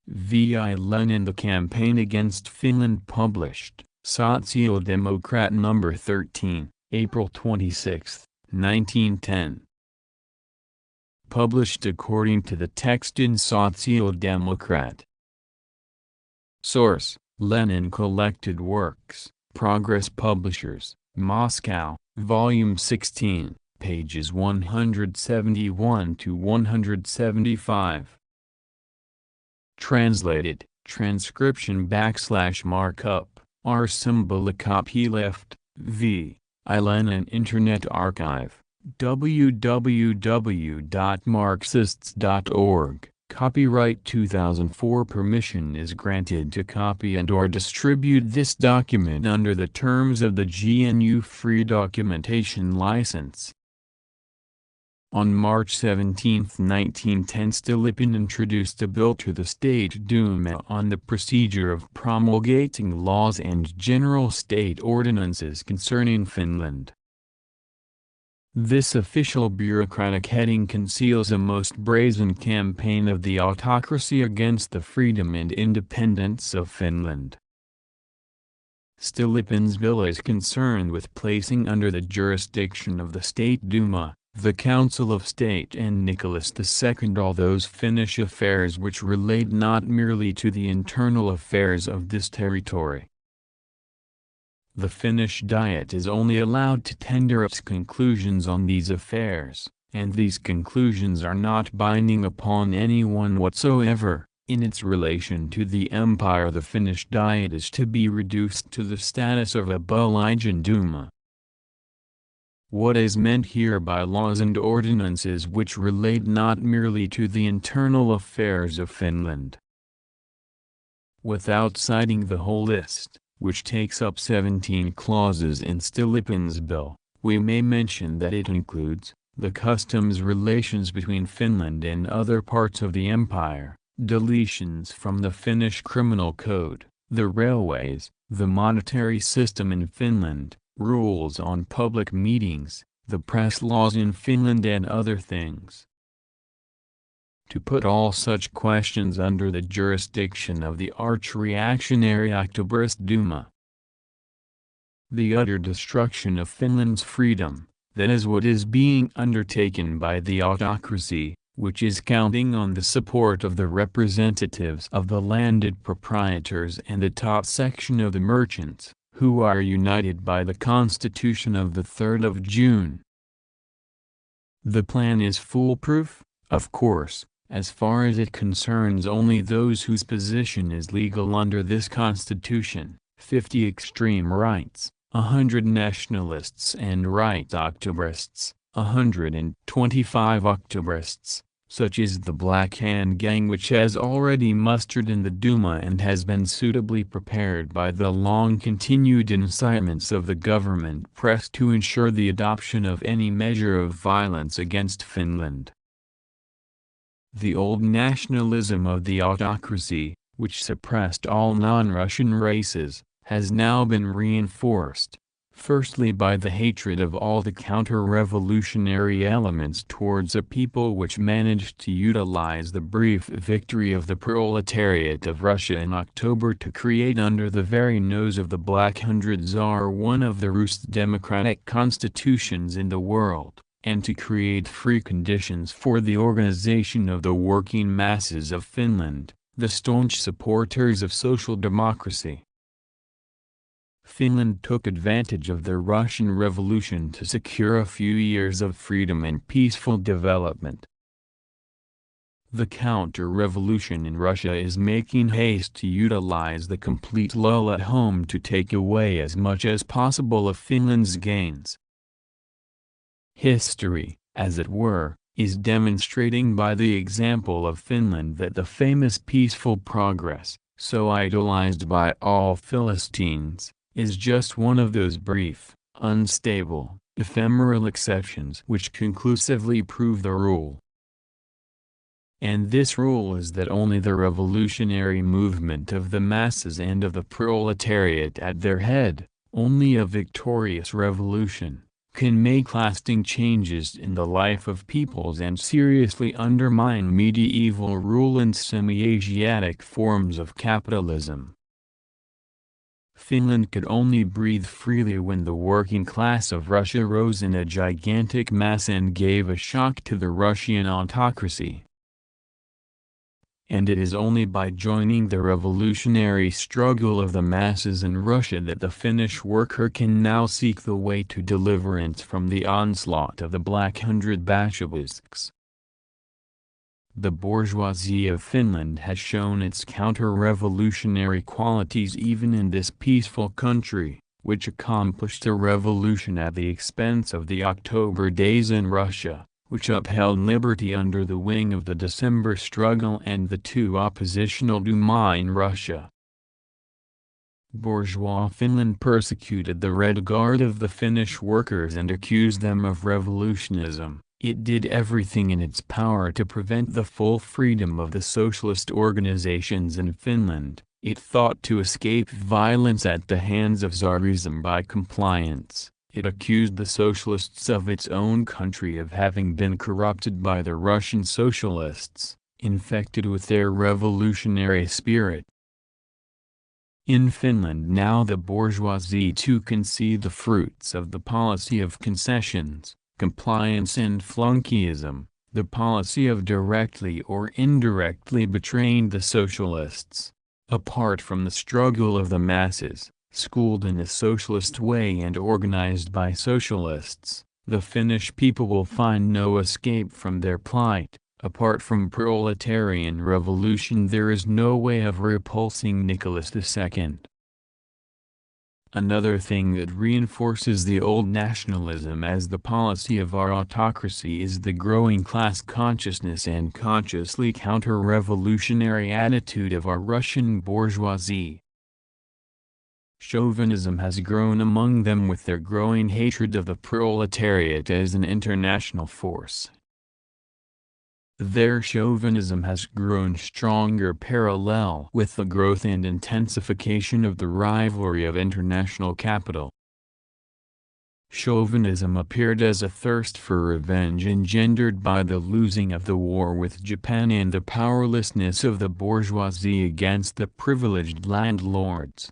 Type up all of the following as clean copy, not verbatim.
V.I. Lenin. The Campaign Against Finland, published, Social Democrat No. 13, April 26, 1910. Published according to the text in Social Democrat. Source: Lenin Collected Works, Progress Publishers, Moscow, Volume 16, pages 171 to 175. Translated, transcription / markup, R symbol. A copy left, v. I. Lenin Internet Archive, www.marxists.org. Copyright 2004. Permission is granted to copy and/or distribute this document under the terms of the GNU Free Documentation License. On March 17, 1910, Stolypin introduced a bill to the State Duma on the procedure of promulgating laws and general state ordinances concerning Finland. This official bureaucratic heading conceals a most brazen campaign of the autocracy against the freedom and independence of Finland. Stolypin's bill is concerned with placing under the jurisdiction of the State Duma, the Council of State and Nicholas II all those Finnish affairs which relate not merely to the internal affairs of this territory. The Finnish Diet is only allowed to tender its conclusions on these affairs, and these conclusions are not binding upon anyone whatsoever. In its relation to the Empire, the Finnish Diet is to be reduced to the status of a Belgian Duma. What is meant here by laws and ordinances which relate not merely to the internal affairs of Finland? Without citing the whole list, which takes up 17 clauses in Stolypin's bill, we may mention that it includes the customs relations between Finland and other parts of the empire, deletions from the Finnish criminal code, the railways, the monetary system in Finland, rules on public meetings, the press laws in Finland, and other things. To put all such questions under the jurisdiction of the arch-reactionary Octoberist Duma. The utter destruction of Finland's freedom, that is what is being undertaken by the autocracy, which is counting on the support of the representatives of the landed proprietors and the top section of the merchants, who are united by the Constitution of the 3rd of June. The plan is foolproof, of course, as far as it concerns only those whose position is legal under this Constitution: 50 extreme rights, 100 nationalists and right Octoberists, 125 Octoberists, such is the Black Hand Gang, which has already mustered in the Duma and has been suitably prepared by the long-continued incitements of the government press to ensure the adoption of any measure of violence against Finland. The old nationalism of the autocracy, which suppressed all non-Russian races, has now been reinforced, firstly by the hatred of all the counter-revolutionary elements towards a people which managed to utilize the brief victory of the proletariat of Russia in October to create under the very nose of the Black Hundred Tsar one of the worst democratic constitutions in the world, and to create free conditions for the organization of the working masses of Finland, the staunch supporters of social democracy. Finland took advantage of the Russian Revolution to secure a few years of freedom and peaceful development. The counter-revolution in Russia is making haste to utilize the complete lull at home to take away as much as possible of Finland's gains. History, as it were, is demonstrating by the example of Finland that the famous peaceful progress, so idolized by all Philistines, is just one of those brief, unstable, ephemeral exceptions which conclusively prove the rule. And this rule is that only the revolutionary movement of the masses and of the proletariat at their head, only a victorious revolution, can make lasting changes in the life of peoples and seriously undermine medieval rule and semi-Asiatic forms of capitalism. Finland could only breathe freely when the working class of Russia rose in a gigantic mass and gave a shock to the Russian autocracy. And it is only by joining the revolutionary struggle of the masses in Russia that the Finnish worker can now seek the way to deliverance from the onslaught of the Black Hundred Bolsheviks. The bourgeoisie of Finland has shown its counter-revolutionary qualities even in this peaceful country, which accomplished a revolution at the expense of the October days in Russia, which upheld liberty under the wing of the December struggle and the two oppositional Duma in Russia. Bourgeois Finland persecuted the Red Guard of the Finnish workers and accused them of revolutionism. It did everything in its power to prevent the full freedom of the socialist organizations in Finland. It thought to escape violence at the hands of Tsarism by compliance. It accused the socialists of its own country of having been corrupted by the Russian socialists, infected with their revolutionary spirit. In Finland now the bourgeoisie too can see the fruits of the policy of concessions, compliance and flunkeyism, the policy of directly or indirectly betraying the socialists. Apart from the struggle of the masses, schooled in a socialist way and organized by socialists, the Finnish people will find no escape from their plight. Apart from proletarian revolution there is no way of repulsing Nicholas II. Another thing that reinforces the old nationalism as the policy of our autocracy is the growing class consciousness and consciously counter-revolutionary attitude of our Russian bourgeoisie. Chauvinism has grown among them with their growing hatred of the proletariat as an international force. Their chauvinism has grown stronger parallel with the growth and intensification of the rivalry of international capital. Chauvinism appeared as a thirst for revenge engendered by the losing of the war with Japan and the powerlessness of the bourgeoisie against the privileged landlords.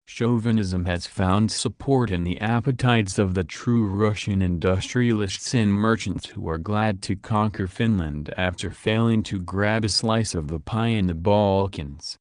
Chauvinism has found support in the appetites of the true Russian industrialists and merchants who are glad to conquer Finland after failing to grab a slice of the pie in the Balkans.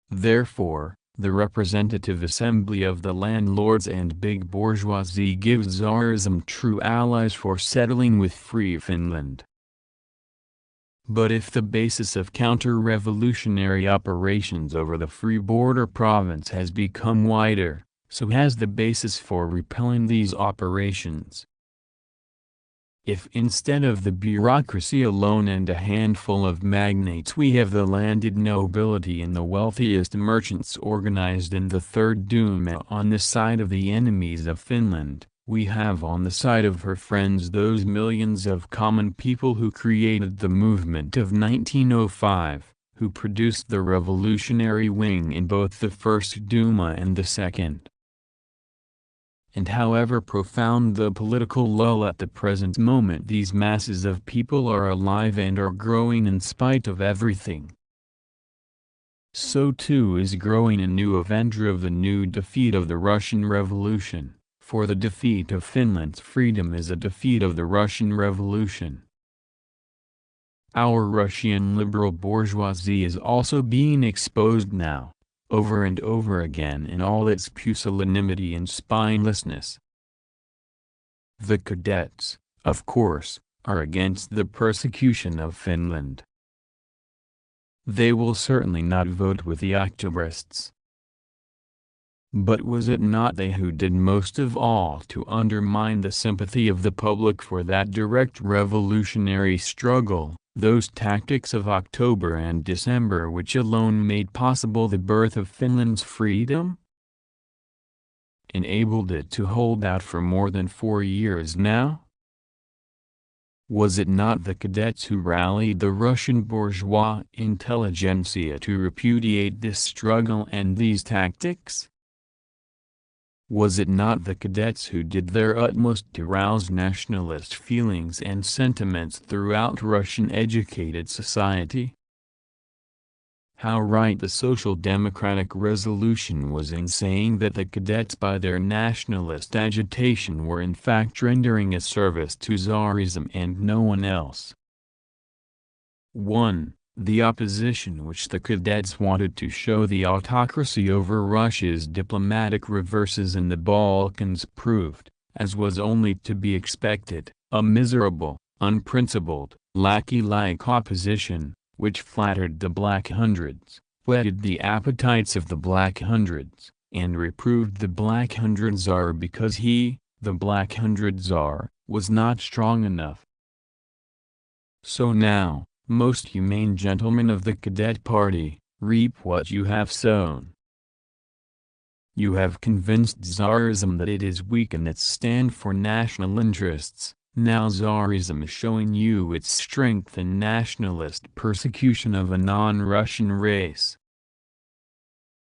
Therefore, the representative assembly of the landlords and big bourgeoisie gives Tsarism true allies for settling with free Finland. But if the basis of counter-revolutionary operations over the free border province has become wider, so has the basis for repelling these operations. If instead of the bureaucracy alone and a handful of magnates we have the landed nobility and the wealthiest merchants organized in the Third Duma on the side of the enemies of Finland, we have on the side of her friends those millions of common people who created the movement of 1905, who produced the revolutionary wing in both the First Duma and the Second. And however profound the political lull at the present moment, these masses of people are alive and are growing in spite of everything. So too is growing a new avenger of the new defeat of the Russian Revolution. For the defeat of Finland's freedom is a defeat of the Russian Revolution. Our Russian liberal bourgeoisie is also being exposed now, over and over again in all its pusillanimity and spinelessness. The cadets, of course, are against the persecution of Finland. They will certainly not vote with the Octobrists. But was it not they who did most of all to undermine the sympathy of the public for that direct revolutionary struggle, those tactics of October and December which alone made possible the birth of Finland's freedom? Enabled it to hold out for more than 4 years now? Was it not the cadets who rallied the Russian bourgeois intelligentsia to repudiate this struggle and these tactics? Was it not the cadets who did their utmost to rouse nationalist feelings and sentiments throughout Russian educated society? How right the Social Democratic resolution was in saying that the cadets by their nationalist agitation were in fact rendering a service to Tsarism and no one else. 1. The opposition which the cadets wanted to show the autocracy over Russia's diplomatic reverses in the Balkans proved, as was only to be expected, a miserable, unprincipled, lackey-like opposition, which flattered the Black Hundreds, whetted the appetites of the Black Hundreds, and reproved the Black Hundred Tsar because he, the Black Hundred Tsar, was not strong enough. So now, most humane gentlemen of the cadet party, reap what you have sown. You have convinced Tsarism that it is weak in its stand for national interests. Now Tsarism is showing you its strength in nationalist persecution of a non-Russian race.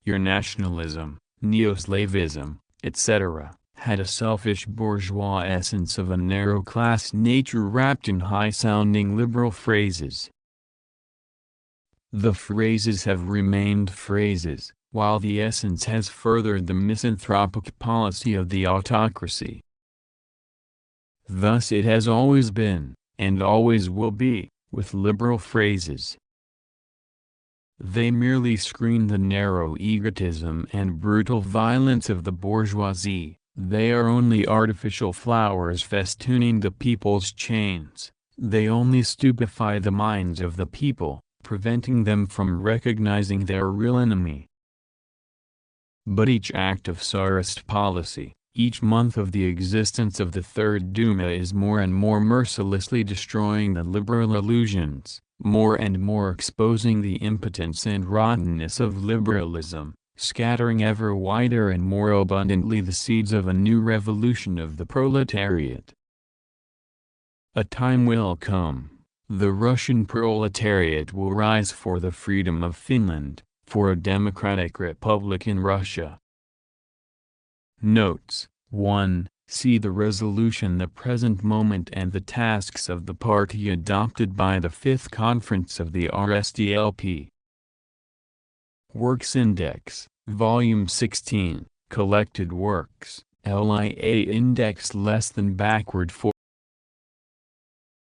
Your nationalism, neo-Slavism, etc., had a selfish bourgeois essence of a narrow-class nature wrapped in high-sounding liberal phrases. The phrases have remained phrases, while the essence has furthered the misanthropic policy of the autocracy. Thus it has always been, and always will be, with liberal phrases. They merely screen the narrow egotism and brutal violence of the bourgeoisie. They are only artificial flowers festooning the people's chains. They only stupefy the minds of the people, preventing them from recognizing their real enemy. But each act of Tsarist policy, each month of the existence of the Third Duma is more and more mercilessly destroying the liberal illusions, more and more exposing the impotence and rottenness of liberalism, scattering ever wider and more abundantly the seeds of a new revolution of the proletariat. A time will come, the Russian proletariat will rise for the freedom of Finland, for a democratic republic in Russia. Notes: 1. See the resolution the present moment and the tasks of the party adopted by the Fifth Conference of the RSDLP. Works Index, Volume 16, Collected Works, LIA Index less than backward 4.